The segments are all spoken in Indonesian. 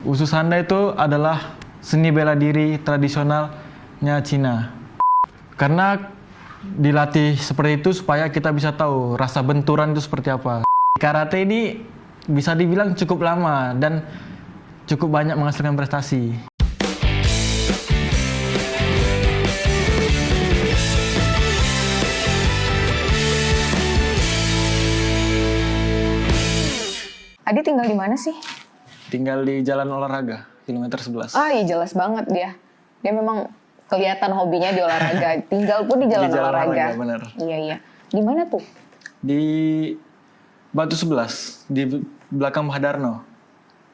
Wushu Sanda itu adalah seni bela diri tradisionalnya Cina. Karena dilatih seperti itu supaya kita bisa tahu rasa benturan itu seperti apa. Karate ini bisa dibilang cukup lama dan cukup banyak menghasilkan prestasi. Adi tinggal di mana sih? Tinggal di Jalan Olahraga, kilometer 11. Ah, iya jelas banget dia. Dia memang kelihatan hobinya di olahraga. Tinggal pun di Jalan Olahraga. Bener. Iya. Di mana tuh? Di Batu 11, di belakang Bahadarno.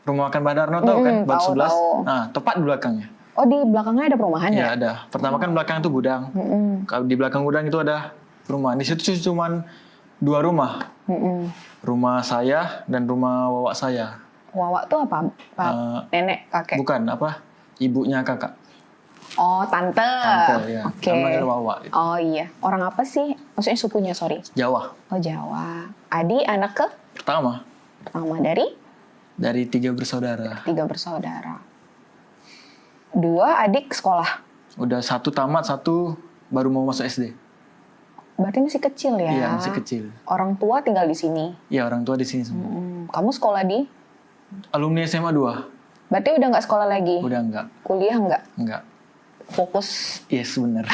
Rumah makan Bahadarno tahu kan? Batu 11. Tahu. Nah, tepat di belakangnya. Oh, di belakangnya ada perumahan ya? Iya, ada. Pertama kan belakang itu gudang. Kalau di belakang gudang itu ada rumah. Di situ cuma 2 rumah. Rumah saya dan rumah wawak saya. Wawak tuh apa? Nenek, kakek? Bukan, ibunya kakak. Oh, tante. Tante, ya. Oke. Namanya wawak. Gitu. Oh iya. Orang apa sih? Maksudnya sukunya, sorry. Jawa. Oh, Jawa. Adi anak ke? Pertama, dari? dari 3 bersaudara. 3 bersaudara. 2 adik sekolah. Udah 1 tamat, 1 baru mau masuk SD. Berarti masih kecil ya? Iya, masih kecil. Orang tua tinggal di sini? Iya, orang tua di sini semua. Kamu sekolah di? Alumni SMA 2. Berarti udah nggak sekolah lagi? Udah enggak. Kuliah nggak? Enggak. Fokus Yes, bener.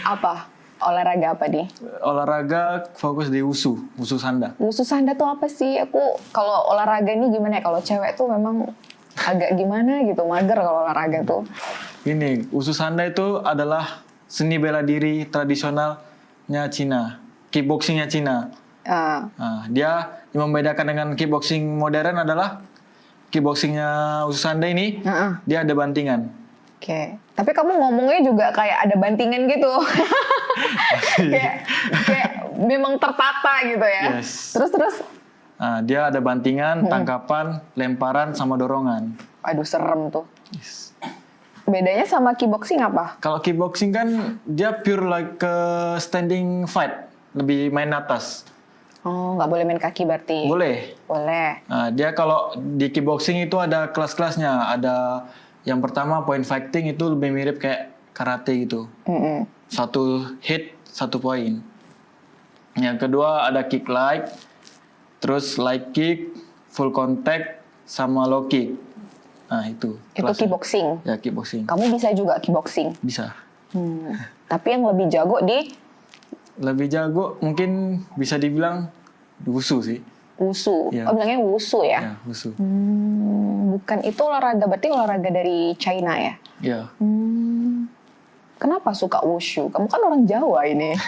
apa? Olahraga apa di? Olahraga fokus di Wushu Sanda. Wushu Sanda tuh apa sih? Aku kalau olahraga ini gimana ya? Kalau cewek tuh memang agak gimana gitu, mager kalau olahraga tuh. Ini, Wushu Sanda itu adalah seni bela diri tradisionalnya Cina. Kickboxingnya Cina. Nah, dia yang membedakan dengan kickboxing modern adalah kickboxingnya Wushu Sanda ini, dia ada bantingan. Oke. Tapi kamu ngomongnya juga kayak ada bantingan gitu. kayak memang tertata gitu ya. Yes. Terus. Nah, dia ada bantingan, tangkapan, lemparan, sama dorongan. Aduh, serem tuh. Yes. Bedanya sama kickboxing apa? Kalau kickboxing kan dia pure like ke standing fight, lebih main atas. Oh, nggak boleh main kaki berarti? Boleh. Boleh. Nah, dia kalau di kickboxing itu ada kelas-kelasnya. Ada yang pertama point fighting, itu lebih mirip kayak karate gitu. 1 hit 1 poin. Yang kedua ada kick light, terus light kick, full contact, sama low kick. Nah itu. Itu kelasnya. kickboxing? Ya, kickboxing. Kamu bisa juga kickboxing? Bisa. Tapi yang lebih jago di? Lebih jago mungkin bisa dibilang Wushu sih. Wushu? Ya. Oh, bilangnya Wushu ya? Ya, Wushu. Bukan itu olahraga, berarti olahraga dari China ya? Ya. Kenapa suka Wushu? Kamu kan orang Jawa ini.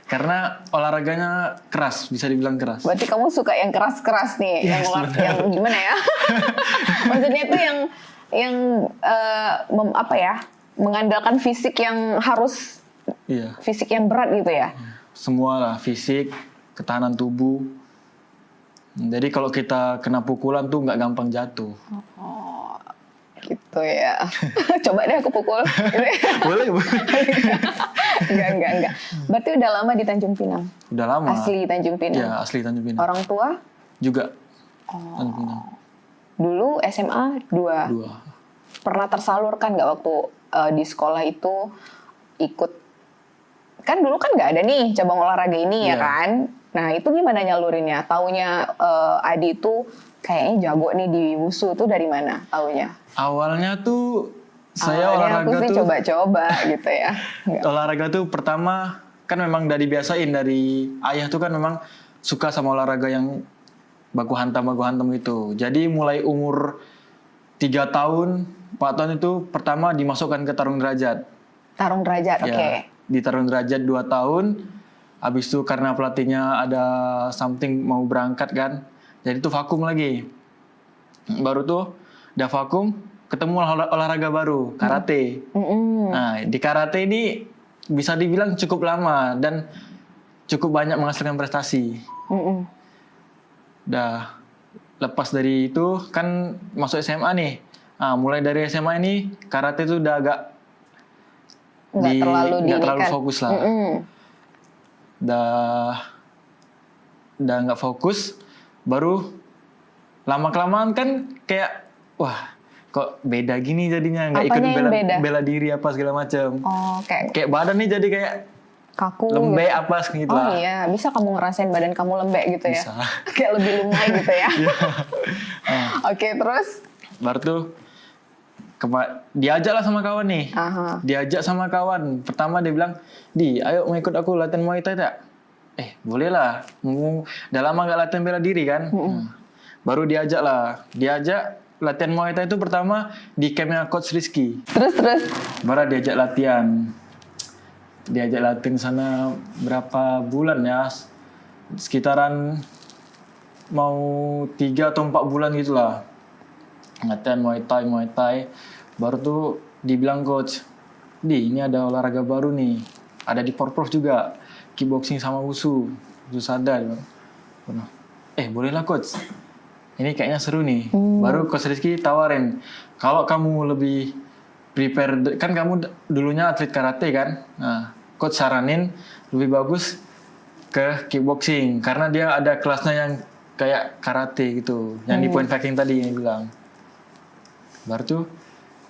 Karena olahraganya keras, bisa dibilang keras. Berarti kamu suka yang keras-keras nih, Yes, yang gimana ya? Maksudnya tuh yang apa ya? Mengandalkan fisik yang harus, Iya. fisik yang berat gitu ya? Semua lah, fisik, ketahanan tubuh. Jadi kalau kita kena pukulan tuh nggak gampang jatuh. Oh, gitu ya. Coba deh aku pukul. Boleh. Enggak. Berarti udah lama di Tanjung Pinang? Udah lama. Asli Tanjung Pinang? Ya, asli Tanjung Pinang. Orang tua? Juga. Tanjung Pinang. Dulu SMA 2. 2. Pernah tersalurkan nggak waktu di sekolah itu ikut? Kan dulu kan nggak ada nih cabang olahraga ini ya kan? Nah itu gimana nyalurinnya? Taunya Adi itu kayaknya jago nih di Wushu tuh dari mana taunya? Awalnya tuh saya Awalnya olahraga aku sih tuh coba-coba gitu ya. Nggak. olahraga tuh pertama kan memang dari biasain dari ayah tuh kan memang suka sama olahraga yang baku hantam itu. Jadi mulai umur 3 tahun, 4 tahun itu pertama dimasukkan ke tarung derajat. Tarung derajat, oke. Ya, di tarung derajat 2 tahun. Habis itu karena pelatihnya ada something mau berangkat kan. Jadi tuh vakum lagi. Baru tuh udah vakum, ketemu olahraga baru, karate. Nah, di karate ini bisa dibilang cukup lama dan cukup banyak menghasilkan prestasi. Udah lepas dari itu kan masuk SMA nih. Nah, mulai dari SMA ini karate itu udah agak nggak terlalu fokus lah. Udah nggak fokus, baru lama-kelamaan kan kayak, wah kok beda gini jadinya, nggak ikut Apanya yang beda? bela diri apa segala macam. Oh, Kayak badan nih jadi kayak kaku lembek gitu. apa gitu Oh lah. iya, bisa kamu ngerasain badan kamu lembek gitu ya? Bisa. Kayak lebih lumai gitu ya? Iya. Oke, terus? Baru tuh diajak lah sama kawan nih. Aha. Diajak sama kawan. Pertama dia bilang, "Di, ayo mau ikut aku latihan Muay Thai tak?" Boleh lah. Udah lama gak latihan bela diri kan. Baru diajak lah. Diajak latihan Muay Thai itu pertama di campnya Coach Rizky. Terus? Baru diajak latihan. Diajak latihan sana berapa bulan ya? Sekitaran mau 3 atau 4 bulan gitulah. Latihan Muay Thai. Baru tuh dibilang coach, "Di, ini ada olahraga baru nih. Ada di Porprov juga. Kickboxing sama Wushu. Wushu Sada." Bolehlah coach. Ini kayaknya seru nih. Baru Coach Rizky tawarin, kalau kamu lebih prepare, kan kamu dulunya atlet karate kan? Nah, coach saranin lebih bagus ke kickboxing karena dia ada kelasnya yang kayak karate gitu, yang di point fighting tadi yang bilang. Baru tuh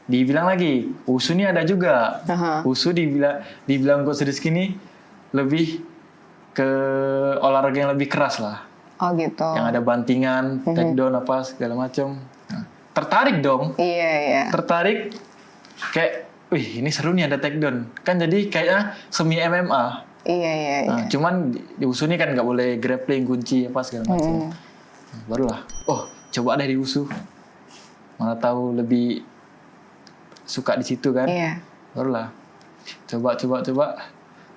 dibilang lagi, Wushu ini ada juga. Wushu dibilang Coach Rizky ini lebih ke olahraga yang lebih keras lah. Oh gitu. Yang ada bantingan, takedown apa segala macam. Nah, tertarik dong. Iya. Tertarik kayak, wih ini seru nih ada takedown. Kan jadi kayaknya semi MMA. Iya. Nah, cuman di Wushu ini kan nggak boleh grappling, kunci apa segala macam. Nah, barulah, coba deh di Wushu. Malah tahu lebih suka di situ kan. Iya. Barulah, coba.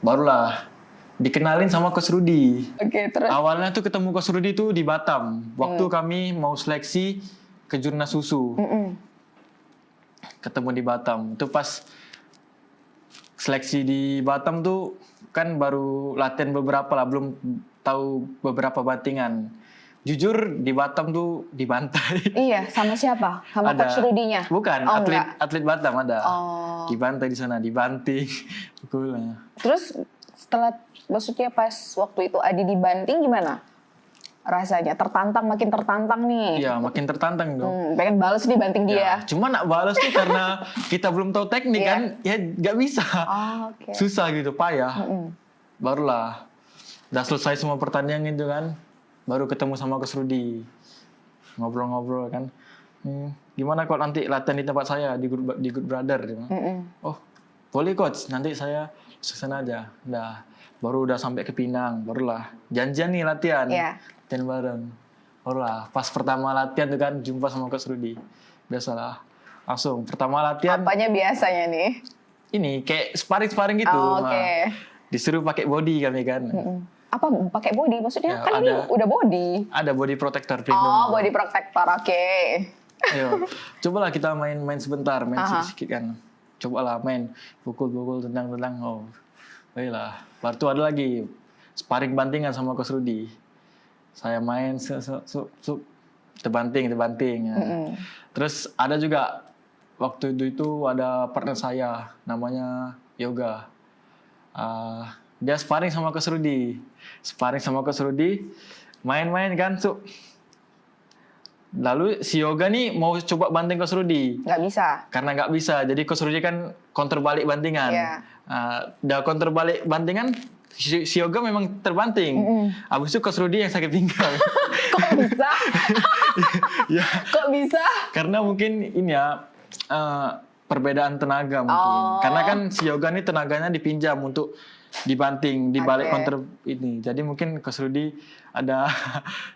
Barulah dikenalin sama Coach Rudy. Oke, terus? Awalnya tuh ketemu Coach Rudy tuh di Batam. Waktu kami mau seleksi ke Jurnas Susu. Ketemu di Batam. Itu pas seleksi di Batam tuh kan baru latihan beberapa lah, belum tahu beberapa battingan. Jujur di Batam tuh dibantai. Iya, sama siapa? Sama Ada. Coach Rudy-nya? Bukan, atlet Batam ada. Oh. Dibantai di sana, dibanting. Pukulnya. Terus setelah, maksudnya pas waktu itu Adi dibanting gimana rasanya? Makin tertantang nih. Iya, makin tertantang dong. Pengen bales nih banting dia. Cuma nak balas tuh karena kita belum tahu teknik kan, ya nggak bisa. Oh, oke. Susah gitu, payah. Barulah, udah selesai semua pertandingan gitu kan, baru ketemu sama Coach Rudy. Ngobrol-ngobrol kan. Gimana kok nanti latihan di tempat saya, di Good Brother. Oh, boleh coach, nanti saya kesana aja. Baru udah sampai ke Pinang, barulah janjian nih latihan. Latihan bareng. Barulah pas pertama latihan tuh kan jumpa sama Coach Rudy. Biasalah. Langsung pertama latihan. Apanya biasanya nih? Ini kayak sparring gitu. Oh, oke. Disuruh pakai body kami kan. Apa pakai body? Maksudnya Ya, kan ini udah body. Ada body protector pelindung. Oh, body protector. Oke. Ayo, cobalah kita main sebentar, main sedikit kan. Cobalah main, pukul-pukul, tendang-tendang. Oh, baiklah. Baru tuh ada lagi sparring bantingan sama Coach Rudy. Saya main, terbanting. Ya. Terus ada juga waktu itu ada partner saya, namanya Yoga. Dia sparring sama Coach Rudy. Main-main kan, Lalu si Yoga nih mau coba banting Coach Rudy. Nggak bisa. Karena nggak bisa, jadi Coach Rudy kan counter balik bantingan. Udah counter balik bantingan, si Yoga memang terbanting. Abis itu Coach Rudy yang sakit pinggang. Kok bisa? Ya. Kok bisa? Karena mungkin ini ya, perbedaan tenaga mungkin. Karena kan si Yoga nih tenaganya dipinjam untuk dibanting, dibalik counter ini. Jadi mungkin Coach Rudy ada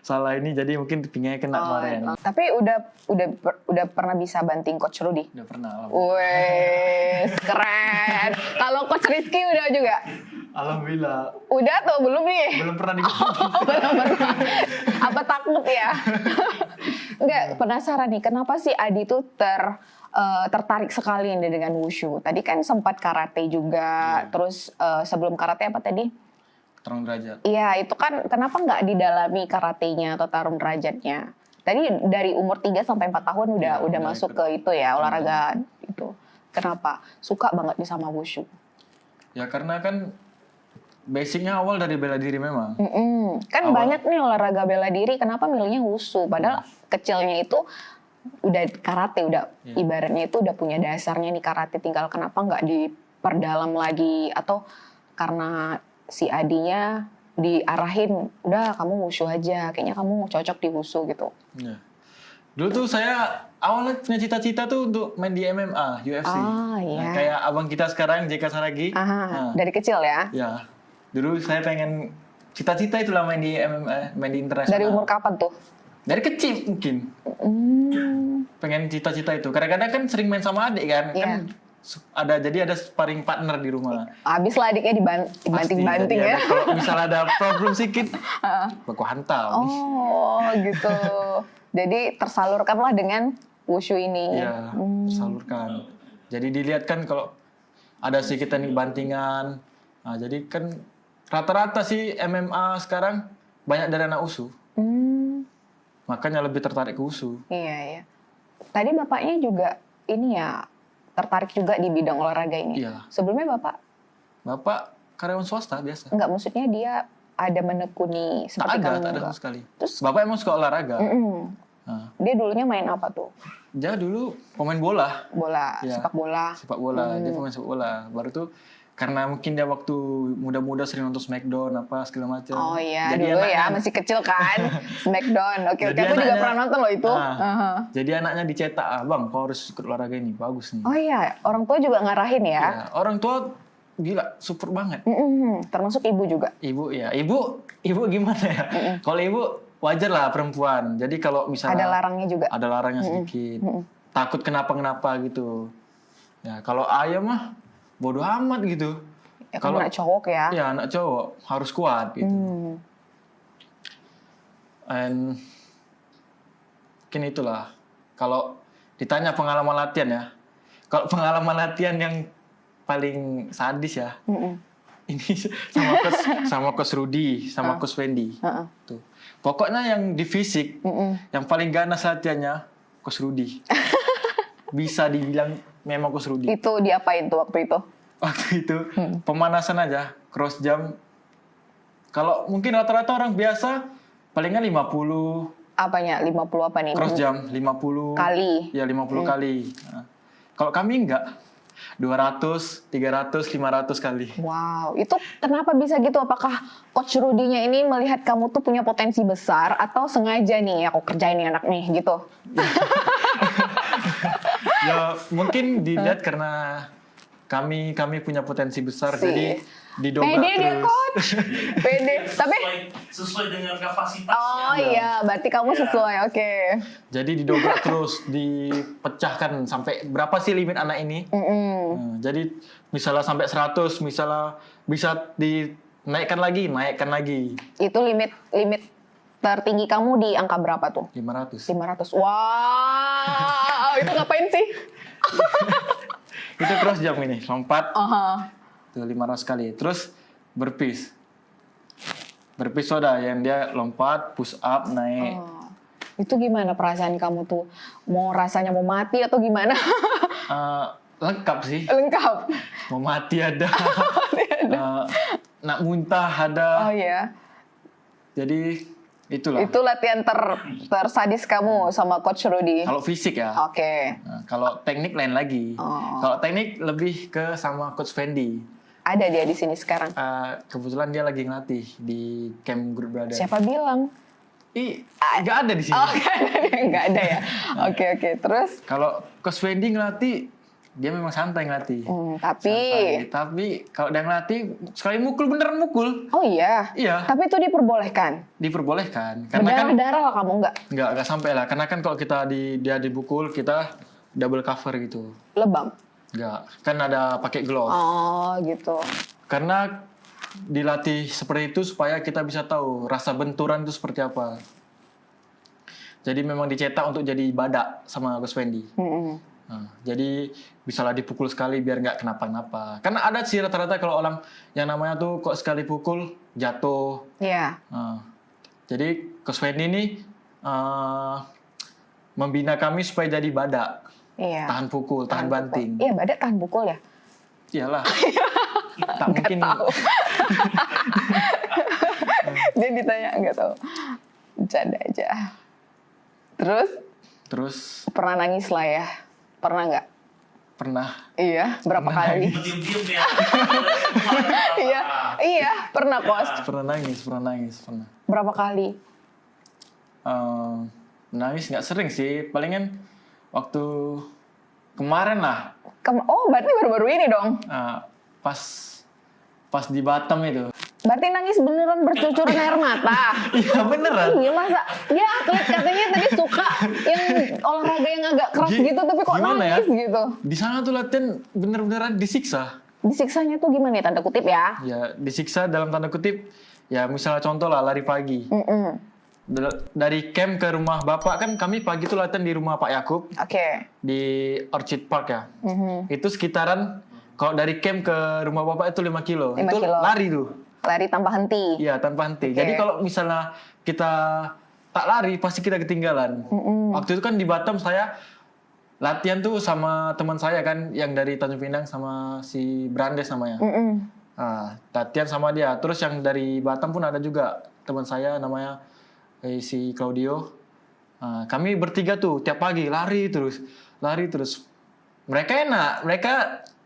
salah ini, jadi mungkin pinggangnya kena kemarin. Tapi udah pernah bisa banting Coach Rudy? Udah pernah. Wes, keren. Kalau Coach Rizky udah juga? Alhamdulillah. Udah tuh, belum nih? Belum pernah dibanting. Belum pernah. Apa takut ya? Enggak, penasaran nih, kenapa sih Adi tuh tertarik sekali nih dengan wushu? Tadi kan sempat karate juga, terus sebelum karate apa tadi? Tarung derajat. Iya, itu kan kenapa nggak didalami karatenya atau tarung derajatnya? Tadi dari umur 3 sampai 4 tahun udah masuk ke itu ya, olahraga itu. Kenapa? Suka banget nih sama wushu? Ya karena kan basicnya awal dari bela diri memang. Kan banyak nih olahraga bela diri, kenapa milihnya wushu? Padahal kecilnya itu udah karate, udah ibaratnya itu udah punya dasarnya nih karate, tinggal kenapa nggak diperdalam lagi, atau karena si adinya diarahin, udah kamu wushu aja, kayaknya kamu cocok di wushu gitu. Ya. Dulu tuh saya awalnya punya cita-cita tuh untuk main di MMA, UFC. Iya. Nah, kayak abang kita sekarang, JK Saragi. Dari kecil ya? Ya, dulu saya pengen cita-cita itulah main di MMA, main di internasional. Dari umur kapan tuh? Dari kecil mungkin. Pengen cita-cita itu. Kadang-kadang kan sering main sama adik kan. Iya. Kan jadi ada sparring partner di rumah. Abis lah adiknya dibanting-banting ya. Kalau misalnya ada problem sedikit, aku hantam. Oh gitu. Jadi tersalurkanlah dengan wushu ini. Iya, tersalurkan. Jadi dilihat kan kalau ada sedikit teknik bantingan. Nah, jadi kan rata-rata sih MMA sekarang banyak dari anak wushu. Makanya lebih tertarik ke wushu. Iya. Tadi bapaknya juga ini ya, tertarik juga di bidang olahraga ini. Iya. Sebelumnya Bapak karyawan swasta biasa. enggak, maksudnya dia ada menekuni seperti kamu Tak ada enggak? sama sekali. Terus Bapak emang suka olahraga. Nah, dia dulunya main apa tuh? dia dulu pemain bola. Bola, Iya. sepak bola. Sepak bola, dia pemain sepak bola. Baru tuh karena mungkin dia waktu muda-muda sering nonton Smackdown apa segala macam. Oh iya, Jadi dulu ya anaknya- masih kecil kan. Smackdown. Oke, Jadi aku juga anaknya- pernah nonton loh itu. Jadi anaknya dicetak, bang, kau harus ikut olahraga ini, bagus nih. Oh iya, orang tua juga ngarahin ya. Ya, orang tua gila, support banget. Termasuk ibu juga. Ibu ya, ibu gimana ya? Kalau ibu wajar lah perempuan. Jadi kalau misalnya Ada larangnya juga. ada larangnya sedikit, takut kenapa gitu. Ya kalau ayah mah bodoh amat gitu. Ya, kalau anak cowok ya. Ya anak cowok harus kuat gitu. And mungkin itulah. Kalau ditanya pengalaman latihan ya, kalau pengalaman latihan yang paling sadis ya, ini sama coach Rudy, sama coach Wendy. Tuh. Pokoknya yang di fisik, yang paling ganas latihannya coach Rudy. Bisa dibilang memang coach Rudy. Itu diapain tuh waktu itu? Waktu itu pemanasan aja, cross jam. Kalau mungkin rata-rata orang biasa palingan 50 Apanya? 50 apa nih? cross jam, 50 Kali. Ya 50 kali. Nah, kalau kami enggak, 200, 300, 500 kali. Wow, itu kenapa bisa gitu? Apakah Coach Rudy-nya ini melihat kamu tuh punya potensi besar atau sengaja nih aku kerjain nih anak nih gitu? Ya mungkin dilihat karena kami punya potensi besar, jadi didobrak Pede dia terus. coach, pede. Tapi sesuai dengan kapasitasnya. oh iya, berarti kamu sesuai. Oke. Jadi didobrak terus, dipecahkan sampai berapa sih limit anak ini? Nah, jadi misalnya sampai 100, misalnya bisa dinaikkan lagi. Itu limit tertinggi kamu di angka berapa tuh? 500. 500. Wow, itu ngapain sih? Itu cross jam ini, lompat. Aha. Tuh 500 kali. Terus burpees. Burpees ada yang dia lompat, push up, naik. Oh. Itu gimana perasaan kamu tuh? Rasanya mau mati atau gimana? Lengkap sih. Lengkap. Mau mati ada. Nak muntah ada. Oh iya. Jadi itulah. Itu latihan tersadis kamu sama Coach Rudy. Kalau fisik ya. Oke. Nah, kalau teknik lain lagi. Kalau teknik lebih ke sama Coach Fendi. Ada dia di sini sekarang. Kebetulan dia lagi ngelatih di camp Group Brother. Siapa bilang? Nggak ada di sini. Oh, nggak ada ya. Oke. Terus? Kalau Coach Fendi ngelatih, dia memang santai ngelatih. Tapi kalau dia ngelatih, sekali mukul beneran mukul. oh iya. Iya. Tapi itu diperbolehkan. Diperbolehkan. Karena kan Berdarah-darah lah kamu nggak sampai lah. Karena kan kalau kita dia dibukul, kita double cover gitu. lebam. Nggak. Kan ada pakai glove. Oh gitu. Karena dilatih seperti itu supaya kita bisa tahu rasa benturan itu seperti apa. Jadi memang dicetak untuk jadi badak sama Coach Wendy. Nah, jadi bisalah dipukul sekali biar nggak kenapa-napa. Karena ada sih rata-rata kalau orang yang namanya tuh kok sekali pukul jatuh. Iya. Nah, jadi Coach Wendy ini membina kami supaya jadi badak. Iya. Tahan pukul, tahan banting. Iya, badak tahan pukul ya? Iyalah. Tak mungkin Dia ditanya nggak tahu. Bercanda aja. Terus Pernah nangis lah ya? Pernah nggak? pernah Iya. Berapa kali? Diem-diem ya. Iya. Pernah kos. pernah nangis. Berapa kali? Nangis nggak sering sih, palingan waktu kemarin lah, Oh, berarti baru-baru ini dong. pas di Batam itu. Berarti nangis beneran bercucuran air mata. Iya beneran. Iya masa? Dia atlet katanya tadi suka yang olahraga yang agak keras gitu, tapi kok Gimana nangis gitu. Di sana tuh latihan bener-beneran disiksa. Disiksanya tuh gimana ya, tanda kutip ya? Ya disiksa dalam tanda kutip. Ya misalnya contoh lah lari pagi. Dari camp ke rumah bapak kan kami pagi tuh latihan di rumah Pak Yakub Oke. di Orchid Park ya. Itu sekitaran kalau dari camp ke rumah bapak itu 5 kilo. 5 Itu kilo. lari tuh. Lari tanpa henti. Iya tanpa henti. Oke. Jadi kalau misalnya kita tak lari pasti kita ketinggalan. Waktu itu kan di Batam saya latihan tuh sama teman saya kan yang dari Tanjung Pinang sama si Brandes namanya. Nah, latihan sama dia. Terus yang dari Batam pun ada juga teman saya namanya si Claudio. Nah, kami bertiga tuh tiap pagi lari terus. Mereka enak, mereka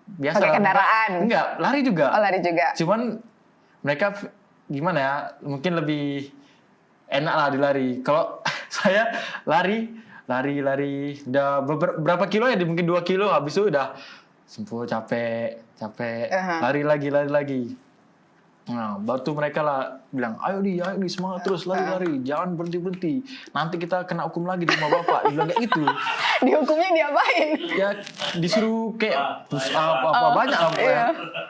biasa. Pakai kendaraan? Enggak, lari juga. Oh, lari juga. Cuman mereka gimana ya? Mungkin lebih enak lah dilari. Kalau saya lari udah berapa kilo ya? Mungkin 2 kilo habis itu udah sempuh capek. Lari lagi. Nah, baru tuh mereka lah bilang, ayo di semangat terus lari, jangan berhenti. Nanti kita kena hukum lagi di rumah bapak. Dia bilang kayak gitu. Dihukumnya diapain? Ya disuruh kayak push up apa banyak lah pokoknya. Iya.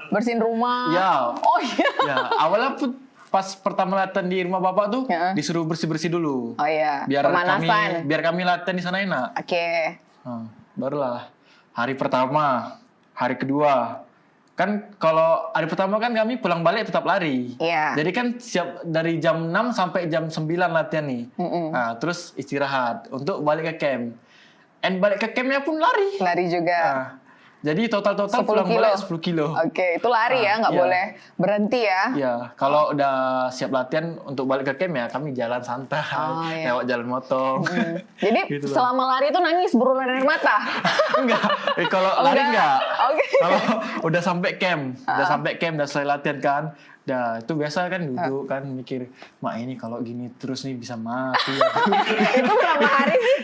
Bersihin rumah. Ya. Oh iya. Ya, awalnya pun pas pertama latihan di rumah bapak tuh disuruh bersih dulu. Oh iya. Biar Pemanasan. kami latihan di sana enak. Oke. Nah, barulah hari pertama, hari kedua. Kan kalau hari pertama kan kami pulang balik tetap lari. Iya. Jadi kan siap dari jam 6 sampai jam 9 latihan nih. Nah, terus istirahat untuk balik ke camp. Balik ke campnya pun lari. Lari juga. Nah, jadi total 10 pulang kilo. balik 10 kilo. Oke, itu lari ya, nggak iya. boleh berhenti ya. Iya, kalau udah siap latihan untuk balik ke camp ya kami jalan santai, iya. lewat jalan motong. Jadi Gitu lah. selama lari itu nangis berulang air mata. Enggak, kalau lari enggak. Oke. Kalau udah sampai camp, udah selesai latihan kan, itu biasa kan duduk kan mikir, mak ini kalau gini terus nih bisa mati. Itu berapa hari sih?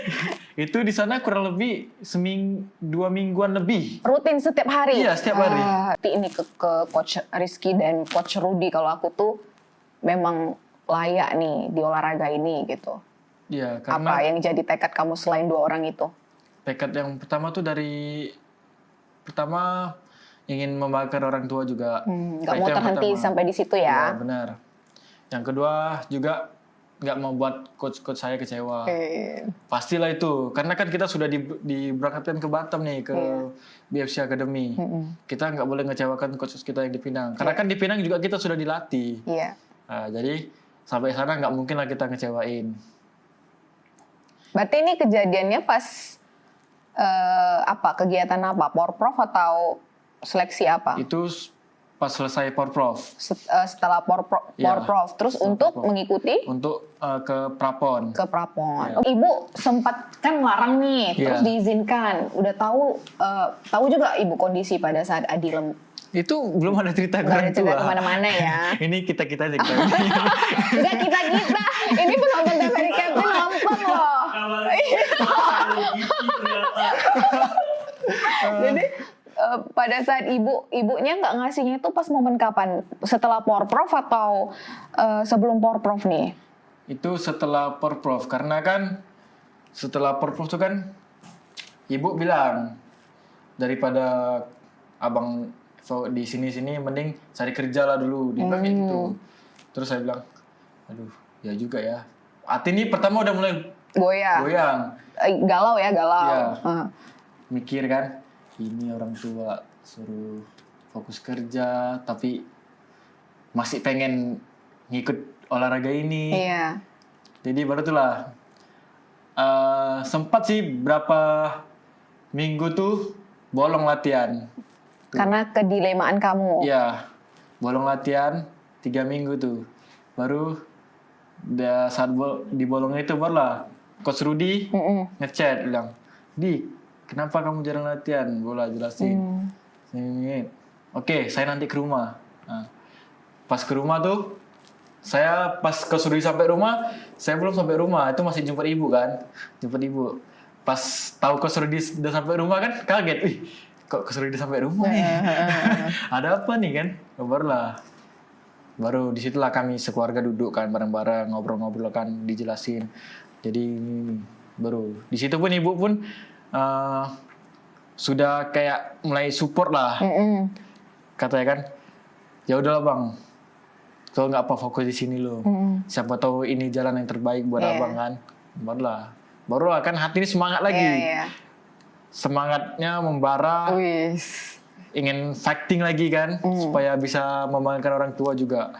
Itu di sana kurang lebih 2 mingguan lebih. Rutin setiap hari? Iya, setiap hari. Tapi ini ke Coach Rizky dan Coach Rudy, kalau aku tuh memang layak nih di olahraga ini gitu. Iya, Apa karena yang jadi tekad kamu selain 2 orang itu? tekad yang pertama tuh pertama ingin membanggakan orang tua juga. Nggak Itu mau yang terhenti pertama. sampai di situ Ya, ya? benar. Yang kedua juga nggak mau buat coach saya kecewa. Pastilah itu, karena kan kita sudah diberangkatkan ke Batam nih, ke BFC Academy. Kita nggak boleh ngecewakan coach kita yang di Pinang. Karena kan di Pinang juga kita sudah dilatih. Iya. Nah, jadi sampai sana nggak mungkin lah kita ngecewain. Berarti ini kejadiannya pas kegiatan apa? Porprov atau seleksi apa? Itu pas selesai Porprov. Setelah Porprov, Iya, terus setelah untuk Porprov. mengikuti Untuk ke Prapon. ke Prapon. Iya. Oh, Ibu sempat kan larang nih, terus Iya. diizinkan. Udah tahu juga Ibu kondisi pada saat Adi Itu belum ada cerita ke nggak orang ada cerita tua. kemana-mana ya. Ini kita aja. Enggak kita. Ini penonton TVRI Captain nonton loh. Jadi pada saat ibunya nggak ngasihnya itu pas momen kapan? Setelah Porprov atau sebelum Porprov nih? Itu setelah Porprov, karena kan setelah Porprov itu kan ibu bilang daripada abang di sini mending cari kerja lah dulu, dia bilang kayak gitu. Terus saya bilang, aduh ya juga ya. Hati ini pertama udah mulai goyang. Galau ya, galau. Iya. Mikir kan, ini orang tua suruh fokus kerja tapi masih pengen ngikut olahraga ini. Iya. Jadi baru itulah sempat sih berapa minggu tuh bolong latihan. Karena kedilemaan kamu. Iya, bolong latihan. 3 minggu tuh. Baru udah saat di bolongnya itu barulah Coach Rudy ngechat bilang, "Di, kenapa kamu jarang latihan bola, jelasin." Ini. Oke, saya nanti ke rumah. Nah, pas ke rumah tuh, saya pas Coach Rudy sampai rumah, saya belum sampai rumah, itu masih jemput ibu kan, jemput ibu. Pas tahu Coach Rudy udah sampai rumah kan, kaget, "Ih, kok Coach Rudy sampai rumah nih?" Ada apa nih kan? Baru disitulah kami sekeluarga duduk kan bareng-bareng, ngobrol-ngobrol kan, dijelasin. Jadi baru di situ pun ibu pun sudah kayak mulai support lah. Katanya kan, "Ya udahlah bang, kalau nggak apa fokus di sini lo. Siapa tahu ini jalan yang terbaik buat abang kan." Barulah kan hati ini semangat lagi. Semangatnya membara. Ingin fighting lagi kan, supaya bisa membanggakan orang tua juga.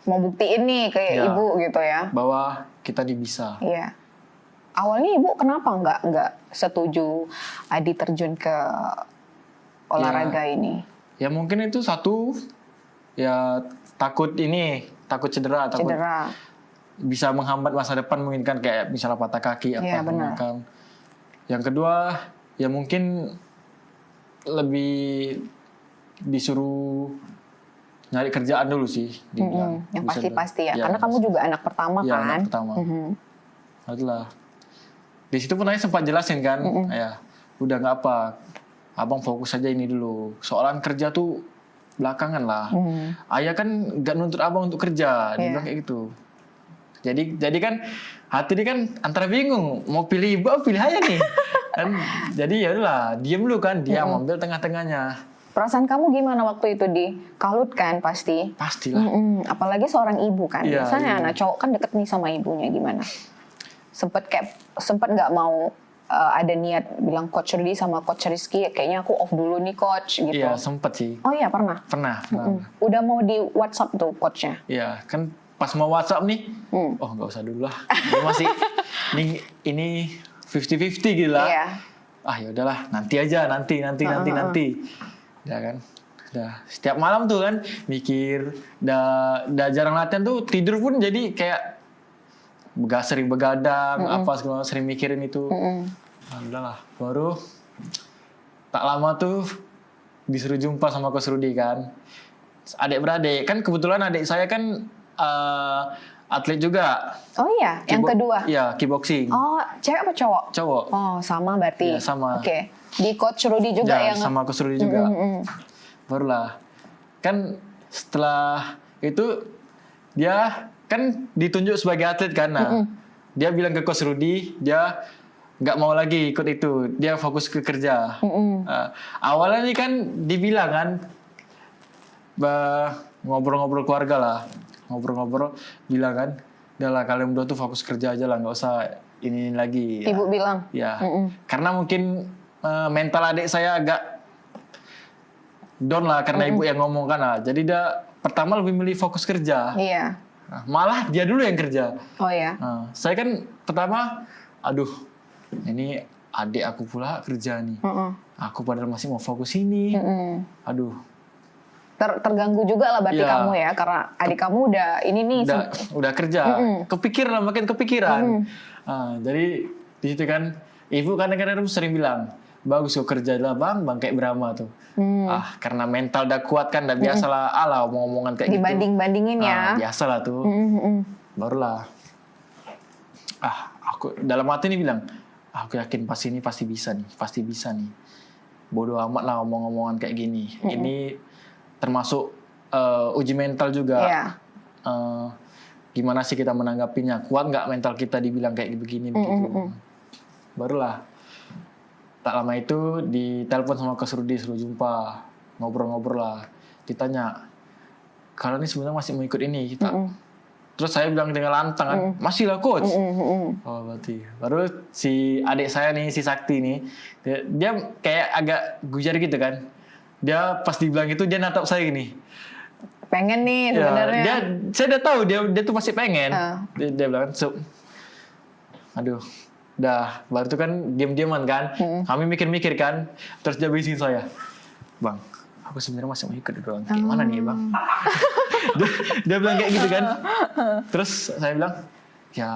Mau buktiin nih ke ibu gitu ya. Bahwa kita bisa. Iya. Awalnya ibu kenapa nggak setuju Adi terjun ke olahraga ini? Ya mungkin itu satu, ya takut cedera, takut bisa menghambat masa depan mungkin kan, kayak misalnya patah kaki apa kan. Yang kedua, ya mungkin lebih disuruh nyari kerjaan dulu sih. Yang pasti-pasti ya, karena kamu juga anak pertama kan. Anak pertama. Itulah. Di situ pun saya sempat jelasin kan, ya udah nggak apa, abang fokus aja ini dulu. Soalan kerja tuh belakangan lah. Ayah kan nggak nuntut abang untuk kerja, dia bilang kayak gitu. Jadi kan hati dia kan antara bingung, mau pilih ibu atau pilih ayah nih. Kan, jadi ya udahlah, diam dulu kan, dia ambil tengah-tengahnya. Perasaan kamu gimana waktu itu kalut kan pasti? Pastilah. Apalagi seorang ibu kan. Biasanya anak cowok kan deket nih sama ibunya, gimana? Sempet nggak mau ada niat bilang Coach Rudy sama Coach Rizky, kayaknya aku off dulu nih Coach gitu. Iya sempet sih. Oh iya pernah? Pernah. Udah mau di WhatsApp tuh coachnya? Iya kan pas mau WhatsApp nih, oh nggak usah dulu lah. Ini masih ini 50-50 gitu lah. Iya. Ya udahlah, nanti aja, nanti. Ya kan. Udah setiap malam tuh kan mikir, udah jarang latihan tuh, tidur pun jadi kayak sering begadang, apa segala sering mikirin itu. Alhamdulillah, baru tak lama tuh disuruh jumpa sama Coach Rudy kan. Adik beradik kan, kebetulan adik saya kan atlet juga. Oh iya, yang kedua. Iya, kickboxing. Oh, cewek apa cowok? Cowok. Oh, sama berarti. Iya, sama. Oke. Di Coach Rudy juga yang sama Coach Rudy juga. Barulah. Kan setelah itu dia kan ditunjuk sebagai atlet kan. Dia bilang ke Coach Rudy, dia nggak mau lagi ikut itu. Dia fokus ke kerja. Awalnya nih kan dibilang kan, ngobrol-ngobrol keluarga lah. Ngobrol-ngobrol, bilang kan, udah lah kalian berdua tuh fokus kerja aja lah, nggak usah ini lagi. Ibu bilang? Ya, karena mungkin mental adik saya agak down lah, karena ibu yang ngomong kan lah. Jadi dia pertama lebih milih fokus kerja. Iya. Nah, malah dia dulu yang kerja. Oh ya. Saya kan pertama, aduh, ini adik aku pula kerja nih. Aku padahal masih mau fokus ini. Aduh. Terganggu juga lah berarti kamu ya, karena adik kamu udah ini nih. Udah kerja. Kepikiran, makin kepikiran. Jadi di situ kan, ibu kadang-kadang sering bilang, bagus kok kerja lah bang kayak Brahma tuh. Karena mental udah kuat kan, udah biasa lah, omong-omongan kayak gitu. Dibanding-bandingin ya. Biasa lah tuh. Barulah. Aku dalam hati nih bilang, aku yakin pasti bisa nih. Bodoh amat lah omong-omongan kayak gini. Ini termasuk uji mental juga. Gimana sih kita menanggapinya? Kuat nggak mental kita dibilang kayak begini begitu. Barulah. Tak lama itu ditelepon sama Coach Rudy, suruh jumpa, ngobrol-ngobrol lah. Ditanya, kalau ini sebenarnya masih mau ikut ini kita. Terus saya bilang dengan lantang kan, masih lah coach. Oh berarti. Baru si adik saya nih, si Sakti nih, dia kayak agak gujar gitu kan. Dia pas dibilang itu dia natap saya gini. Pengen nih sebenarnya. Saya udah tahu dia tuh pasti pengen. Dia bilang, aduh. Dah, baru itu kan diam-diaman kan. Kami mikir-mikir kan. Terus dia bising saya, bang, aku sebenarnya masih mau ikut doang. Kayak mana nih bang? dia bilang kayak gitu kan. Terus saya bilang, ya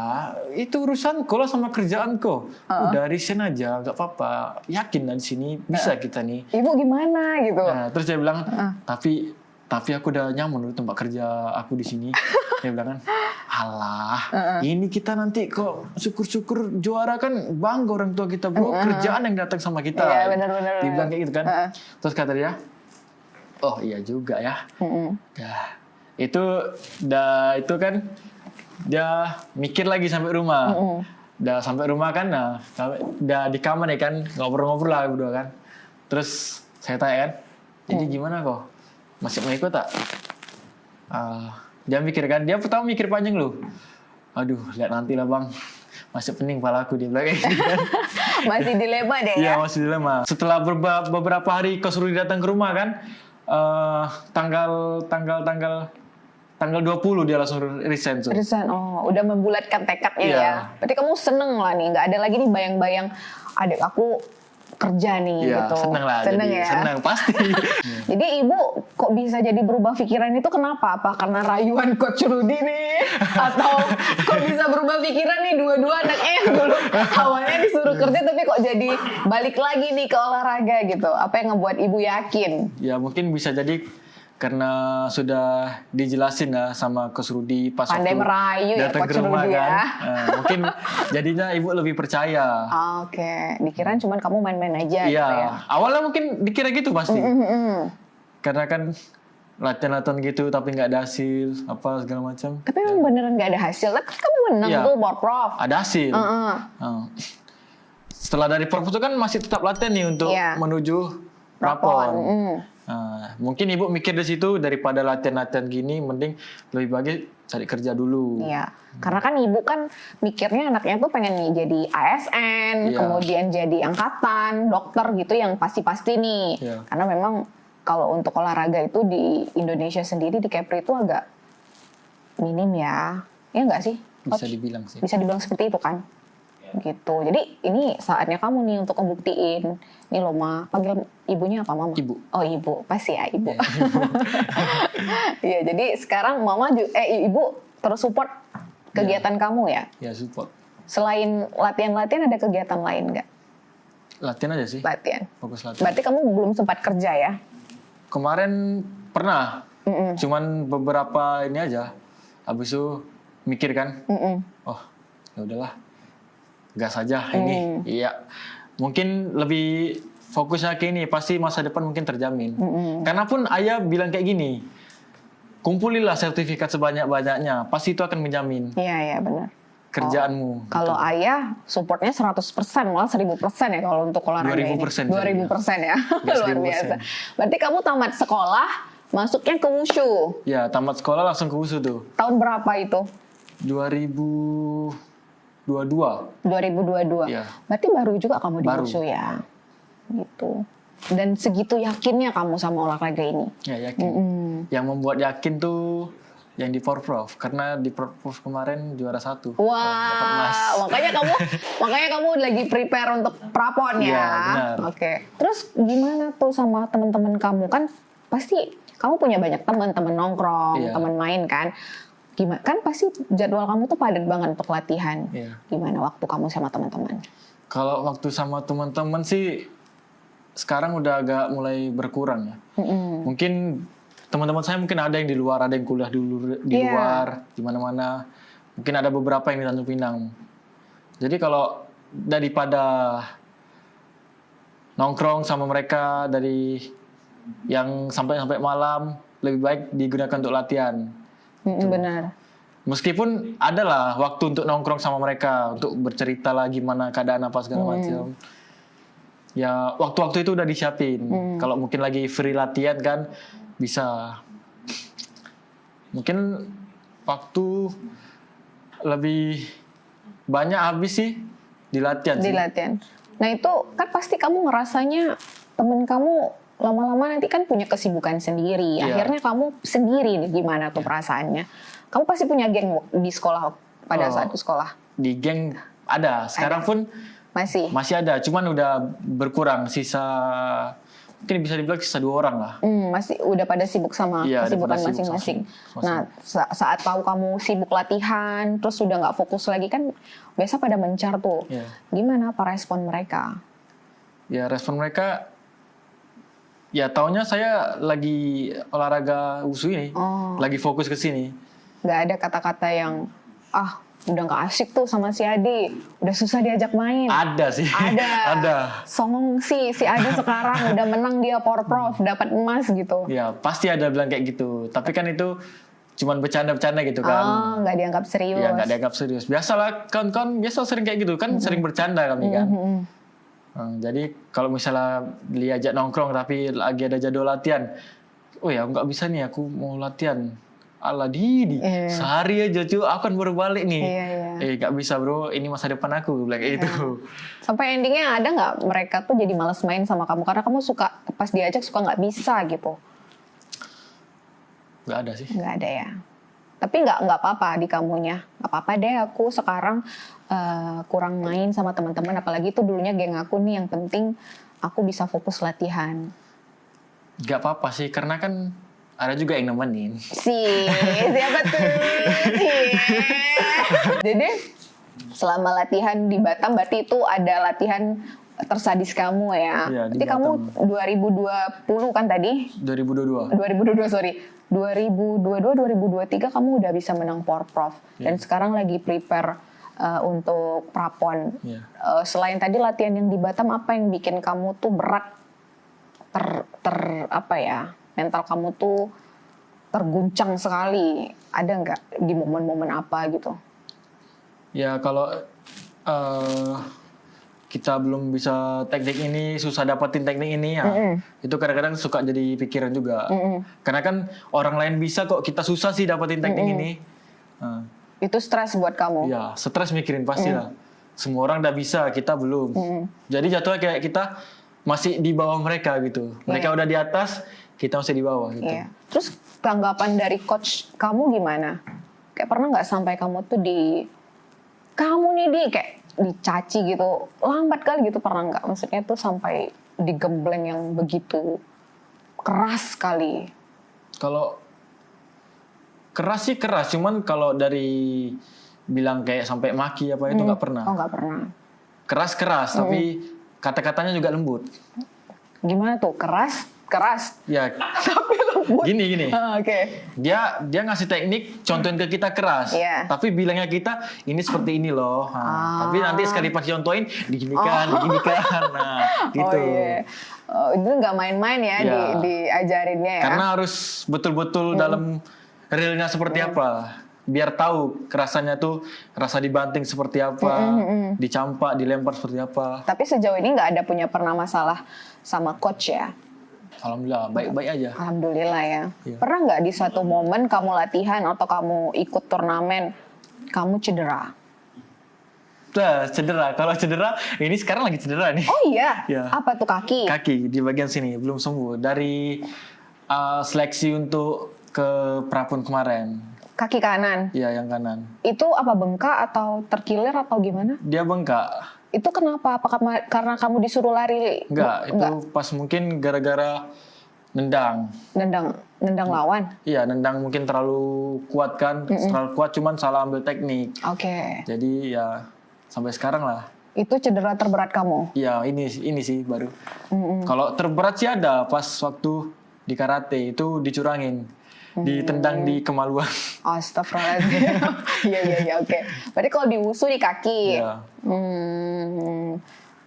itu urusan lah sama kerjaan kok. Udah resign aja, nggak apa-apa. Yakin lah di sini bisa kita nih. Ibu gimana gitu? Nah, terus dia bilang, tapi aku udah nyaman dulu tempat kerja aku di sini. Dia bilang kan, alah, ini kita nanti kok syukur-syukur juara kan bangga orang tua kita bro, kerjaan yang datang sama kita. Iya, benar-benar. Dia bilang kayak gitu kan. Terus kata dia, oh iya juga ya. Itu kan dia mikir lagi sampai rumah. Udah sampai rumah kan, udah di kamar ya kan, ngobrol-ngobrol lah berdua kan. Terus saya tanya kan, jadi gimana kok? Masih mau ikut tak? Dia mikir kan, dia pertama mikir panjang loh. Aduh, lihat nanti lah bang. Masih pening kepala aku, dia bilang kayak gitu kan. Masih dilema deh ya? Iya, masih dilema. Setelah beberapa hari Coach Rudy datang ke rumah kan, tanggal 20 dia langsung resign. Resign, udah membulatkan tekadnya Iya. ya. Berarti kamu seneng lah nih, nggak ada lagi nih bayang-bayang adik aku kerja nih Iya, gitu. seneng lah. Seneng Jadi, ya? seneng, pasti. Jadi ibu kok bisa jadi berubah pikiran itu kenapa? Apa karena rayuan Coach Rudy nih? Atau kok bisa berubah pikiran nih dua-dua anaknya yang dulu awalnya disuruh kerja tapi kok jadi balik lagi nih ke olahraga gitu? Apa yang ngebuat ibu yakin? Ya mungkin bisa jadi karena sudah dijelasin lah sama Coach Rudy pas Pandai waktu merayu ya datang ke Coach rumah Rudy kan. ya. Mungkin jadinya ibu lebih percaya. Oke, dikirain cuman kamu main-main aja Iya, gitu ya. awalnya mungkin dikira gitu pasti. Karena kan latihan-latihan gitu tapi nggak ada hasil apa segala macam. Tapi memang beneran gak ada hasil. Kan kamu menang Iya. tuh buat prof. Ada hasil. Setelah dari Prof itu kan masih tetap latihan nih untuk Iya. menuju Prapon. Prapon. Mungkin ibu mikir di situ daripada latihan-latihan gini, mending lebih bagus cari kerja dulu. Iya. Karena kan ibu kan mikirnya anaknya tuh pengen nih jadi ASN, Iya. kemudian jadi angkatan, dokter gitu yang pasti-pasti nih. Iya. Karena memang kalau untuk olahraga itu di Indonesia sendiri di Kepri itu agak minim ya. Ya nggak sih? Bisa Coach? dibilang sih. Bisa dibilang seperti itu kan? Gitu. Jadi ini saatnya kamu nih untuk ngebuktiin. Nih loh Ma, panggil ibunya apa Mama? Ibu. Oh ibu, pasti ya ibu. Iya. Iya, jadi sekarang ibu terus support kegiatan kamu ya? Ya support. Selain latihan-latihan ada kegiatan lain nggak? Latihan aja sih. Latihan. Fokus latihan. Berarti kamu belum sempat kerja ya? Kemarin pernah. Cuman beberapa ini aja. Habis itu mikir kan. Oh, ya udahlah. Gas aja ini. Iya. Mungkin lebih fokusnya ke ini, pasti masa depan mungkin terjamin. Karena pun ayah bilang kayak gini, kumpulilah sertifikat sebanyak-banyaknya, pasti itu akan menjamin Iya, benar. kerjaanmu. Kalau ayah supportnya 100%, malah 1000% ya kalau untuk olahraga 2000% ini. 2000% ya, Nggak luar 1000%. biasa. Berarti kamu tamat sekolah, masuknya ke Wushu. Ya, tamat sekolah langsung ke WUSU tuh. Tahun berapa itu? 2022. 2022. Iya. Berarti baru juga kamu di Baru. Wushu ya. Gitu. Dan segitu yakinnya kamu sama olahraga ini. Ya, yakin. Yang membuat yakin tuh yang di Porprov, karena di Porprov kemarin juara 1. dapat emas. Wah, makanya kamu lagi prepare untuk prapon ya. Iya, benar. Oke. Terus gimana tuh sama teman-teman kamu? Kan pasti kamu punya banyak teman nongkrong, Iya. teman main kan. Gimana? Kan pasti jadwal kamu tuh padat banget untuk latihan. Iya. Gimana waktu kamu sama teman-teman? Kalau waktu sama teman-teman sih sekarang udah agak mulai berkurang ya. Mungkin teman-teman saya mungkin ada yang di luar, ada yang kuliah dulu di Iya. luar, di mana-mana. Mungkin ada beberapa yang di Tanjung Pinang. Jadi kalau daripada nongkrong sama mereka dari yang sampai malam, lebih baik digunakan untuk latihan. Benar. Meskipun adalah waktu untuk nongkrong sama mereka, untuk bercerita lah gimana keadaan apa segala macam. Ya waktu-waktu itu udah disiapin. Kalau mungkin lagi free latihan kan bisa. Mungkin waktu lebih banyak habis sih di latihan Di sih. latihan. Nah itu kan pasti kamu ngerasanya temen kamu lama-lama nanti kan punya kesibukan sendiri. Iya. Akhirnya kamu sendiri nih gimana tuh perasaannya? Kamu pasti punya geng di sekolah pada saat di sekolah. Di geng ada. Sekarang pun Masih. masih ada. Cuman udah berkurang. Sisa mungkin bisa dibilang sisa 2 orang lah. Masih udah pada sibuk sama Iya, udah kesibukan pada sibuk masing-masing. masing-masing. Nah, saat tahu kamu sibuk latihan, terus udah nggak fokus lagi kan, biasa pada mencar tuh. Iya. Gimana apa respon mereka? Ya respon mereka, ya taunya saya lagi olahraga wusu ini, lagi fokus ke sini. Nggak ada kata-kata yang udah nggak asik tuh sama si Adi, udah susah diajak main. Ada sih. Ada. Ada. Songong sih si Adi sekarang udah menang dia Porprov, dapat emas gitu. Ya pasti ada bilang kayak gitu. Tapi kan itu cuman bercanda-bercanda gitu kan. Nggak dianggap serius. Ya nggak dianggap serius. Biasalah kawan-kawan biasa sering kayak gitu kan, sering bercanda kami kan. Jadi kalau misalnya diajak nongkrong tapi lagi ada jadwal latihan, oh ya nggak bisa nih, aku mau latihan. Ala Didi, sehari aja cuy, aku kan baru balik nih. Nggak bisa bro, ini masa depan aku, bilang kayak gitu. Sampai endingnya ada nggak mereka tuh jadi malas main sama kamu karena kamu suka pas diajak suka nggak bisa gitu? Nggak ada sih. Nggak ada ya. Tapi nggak apa-apa di kamunya. Nggak apa-apa deh, aku sekarang kurang main sama teman-teman. Apalagi tuh dulunya geng aku nih, yang penting aku bisa fokus latihan. Nggak apa-apa sih, karena kan ada juga yang nemenin. Siapa tuh? Jadi selama latihan di Batam berarti itu ada latihan tersadis kamu ya. Iya, di Berarti kamu Batam. 2020 kan tadi? 2022. 2022 sorry. 2022 2023 kamu udah bisa menang Porprov dan sekarang lagi prepare untuk prapon. Iya. Selain tadi latihan yang di Batam, apa yang bikin kamu tuh berat? Apa ya? Mental kamu tuh terguncang sekali. Ada nggak di momen-momen apa gitu? Ya kalau kita belum bisa teknik ini, susah dapetin teknik ini ya, itu kadang-kadang suka jadi pikiran juga. Karena kan orang lain bisa kok, kita susah sih dapetin teknik ini. Itu stres buat kamu? Ya stres mikirin pasti lah. Semua orang udah bisa, kita belum. Jadi jatuhnya kayak kita masih di bawah mereka gitu. Mereka udah di atas, kita masih di bawah gitu. Iya. Terus tanggapan dari coach kamu gimana? Kayak pernah nggak sampai kamu tuh kamu nih kayak dicaci gitu, lambat kali gitu, pernah nggak? Maksudnya tuh sampai digembleng yang begitu keras sekali. Kalau keras sih keras, cuman kalau dari bilang kayak sampai maki apa itu nggak pernah. Oh, nggak pernah. Keras tapi kata-katanya juga lembut. Gimana tuh? Keras? Ya, Tapi lembut. gini. Oke. Dia ngasih teknik, contohin ke kita keras. Iya. Tapi bilangnya kita ini seperti ini loh. Tapi nanti sekali pas contohin diginikan. Nah, gitu. Oh iya. Itu nggak main-main ya, Ya. diajarinnya ya. Karena harus betul-betul dalam realnya seperti apa. Biar tahu rasanya tuh, rasa dibanting seperti apa, dicampak, dilempar seperti apa. Tapi sejauh ini nggak ada pernah masalah sama coach ya? Alhamdulillah, baik-baik aja. Alhamdulillah ya. Iya. Pernah nggak di suatu momen kamu latihan atau kamu ikut turnamen, kamu cedera? Cedera. Kalau cedera, ini sekarang lagi cedera nih. Oh iya? Iya. Apa tuh kaki? Kaki di bagian sini belum sembuh dari seleksi untuk ke prapon kemarin. Kaki kanan. Iya, yang kanan. Itu apa bengkak atau terkilir atau gimana? Dia bengkak. Itu kenapa? Apakah karena kamu disuruh lari? Enggak, itu pas mungkin gara-gara nendang. Nendang lawan? Iya, nendang mungkin terlalu kuat kan. Terlalu kuat cuman salah ambil teknik. Oke. Jadi ya sampai sekarang lah. Itu cedera terberat kamu? Ya ini sih baru. Kalau terberat sih ada pas waktu di karate itu dicurangin. Ditendang di kemaluan. Astagfirullahaladzim. Iya, oke. Berarti kalau di wusu di kaki. Iya.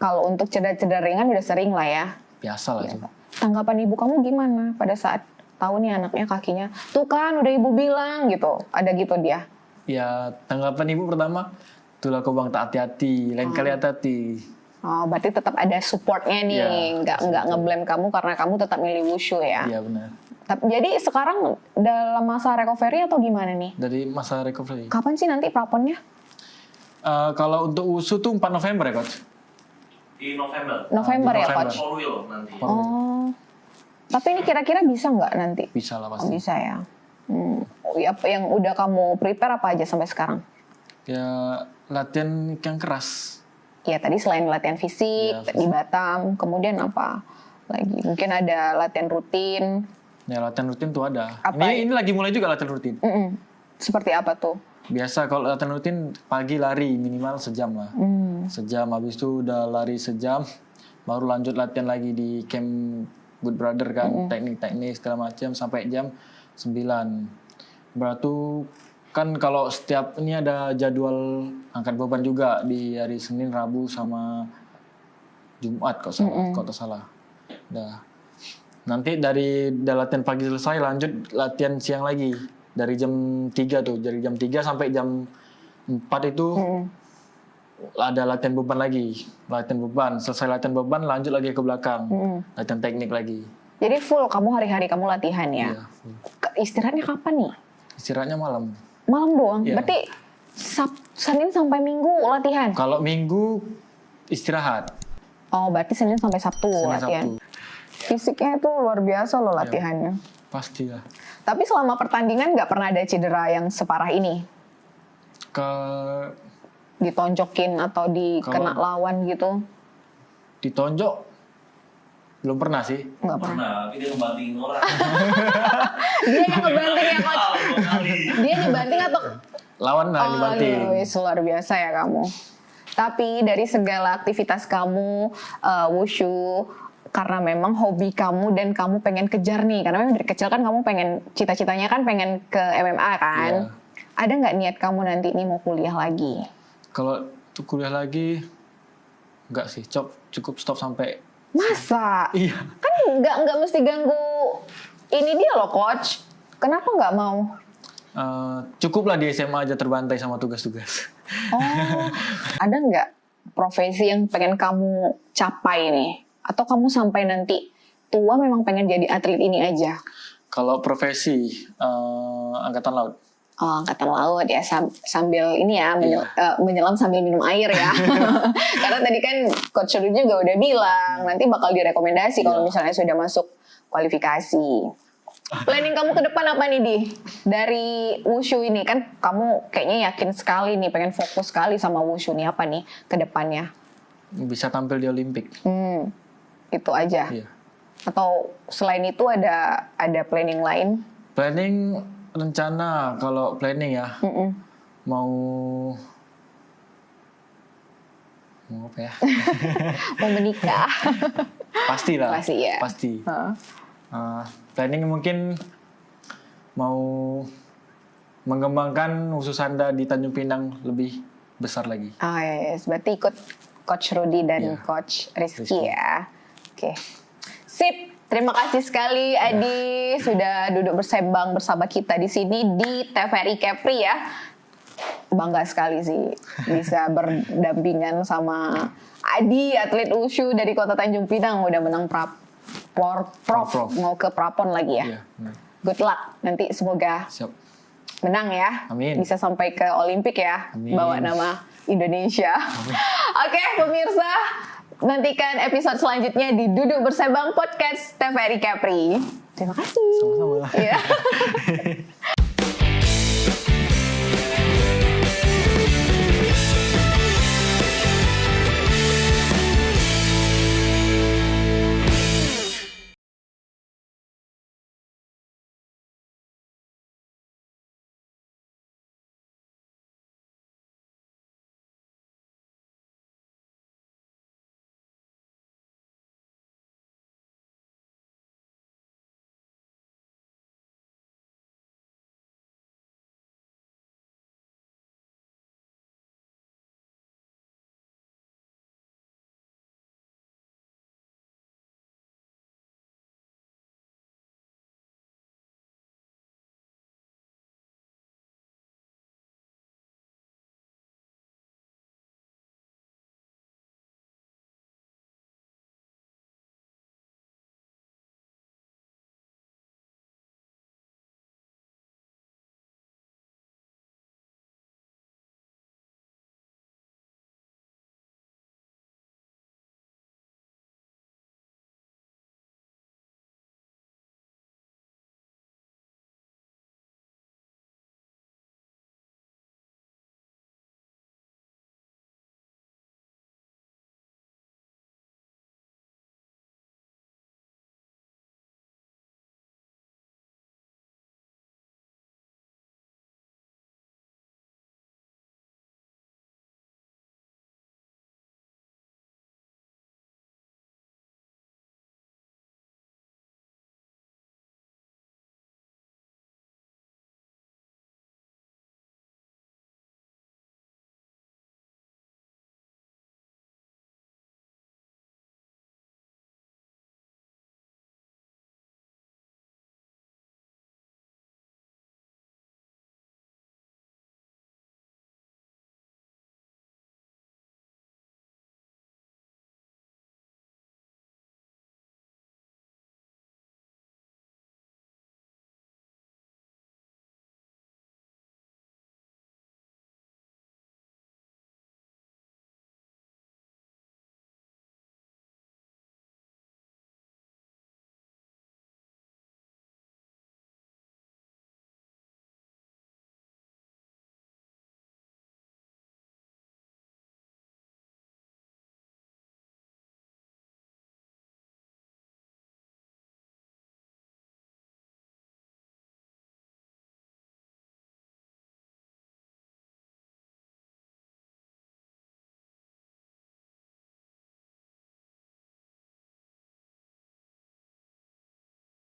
Kalau untuk cedera-cedera ringan udah sering lah ya. Biasa lah itu. Tanggapan ibu kamu gimana pada saat tahu nih anaknya kakinya? Tuh kan udah ibu bilang gitu. Ada gitu dia? Ya tanggapan ibu pertama, itulah kau bang tak hati-hati, lain kali hati-hati. Oh, berarti tetap ada supportnya nih. Iya, Nggak nge-blame kamu karena kamu tetap milih wushu ya. Iya benar. Jadi sekarang dalam masa recovery atau gimana nih? Dari masa recovery. Kapan sih nanti praponnya? Kalau untuk wusu tuh 4 November ya coach? Di November. November di ya November. coach? All will nanti. Oh. Tapi ini kira-kira bisa nggak nanti? Bisa lah Oh, pasti. bisa ya. Yang udah kamu prepare apa aja sampai sekarang? Ya latihan yang keras. Ya tadi selain latihan fisik Ya, fisik. di Batam, kemudian apa? lagi. Mungkin ada latihan rutin. Ya latihan rutin tuh ada. Apa? Ini lagi mulai juga latihan rutin. Seperti apa tuh? Biasa kalau latihan rutin pagi lari minimal sejam lah. Sejam, habis itu udah lari sejam, baru lanjut latihan lagi di camp Good Brother kan, teknik-teknik segala macam sampai jam 9. Berarti kan kalau setiap ini ada jadwal angkat beban juga di hari Senin, Rabu sama Jumat kalau salah. Dah. Nanti dari latihan pagi selesai lanjut latihan siang lagi. Dari jam 3 tuh, dari jam 3 sampai jam 4 itu ada latihan beban lagi. Latihan beban, selesai latihan beban lanjut lagi ke belakang. Latihan teknik lagi. Jadi full kamu hari-hari kamu latihan ya? Iya. Istirahatnya kapan nih? Istirahatnya malam. Malam doang? Iya. Berarti Senin sampai Minggu latihan? Kalau Minggu istirahat. Oh, berarti Senin sampai Sabtu Senin, latihan. Sabtu. Fisiknya itu luar biasa loh latihannya. Pastilah. Tapi selama pertandingan nggak pernah ada cedera yang separah ini? Ditonjokin atau dikena lawan gitu? Ditonjok belum pernah sih. Nggak pernah. Pernah, tapi dia ngebantingin orang. Dia yang ngebanting ya coach? Dua kali. Dia ngebanting atau? Lawan lah dibanting. Wis, luar biasa ya kamu. Tapi dari segala aktivitas kamu, wushu, karena memang hobi kamu dan kamu pengen kejar nih, karena memang dari kecil kan kamu pengen, cita-citanya kan pengen ke MMA kan? Iya. Ada nggak niat kamu nanti ini mau kuliah lagi? Kalau tuh kuliah lagi, enggak sih, cukup stop sampai. Masa? Iya. Kan nggak mesti ganggu ini dia loh coach. Kenapa nggak mau? Cukuplah di SMA aja terbantai sama tugas-tugas. Oh, ada nggak profesi yang pengen kamu capai nih? Atau kamu sampai nanti tua memang pengen jadi atlet ini aja? Kalau profesi angkatan laut. Oh, angkatan laut ya, sambil ini ya, menyelam sambil minum air ya. Karena tadi kan Coach Rudy juga udah bilang, nanti bakal direkomendasi kalau misalnya sudah masuk kualifikasi. Planning kamu ke depan apa nih, Di? Dari wushu ini, kan kamu kayaknya yakin sekali nih, pengen fokus sekali sama wushu nih, apa nih ke depannya? Bisa tampil di Olimpik. Itu aja? Iya. Atau selain itu ada planning lain? Planning rencana, kalau planning ya, mau apa ya? Mau menikah? Pastilah. Pasti ya. Pasti. Planning mungkin mau mengembangkan khusus Anda di Tanjung Pinang lebih besar lagi. Ah yes, berarti ikut Coach Rudy dan Iya. Coach Rizky ya. Oke. Sip. Terima kasih sekali Adi sudah duduk bersembang bersama kita di sini di TVRI Kepri ya. Bangga sekali sih bisa berdampingan sama Adi, atlet wushu dari Kota Tanjung Pinang, udah menang prof, mau ke prapon lagi ya. Iya. Good luck, nanti semoga Siap. menang ya. Amin. Bisa sampai ke Olimpik ya, Amin. bawa nama Indonesia. Oke, pemirsa, nantikan episode selanjutnya di Duduk Bersembang Podcast TVRI Kepri. Terima kasih. Sama-sama. Iya.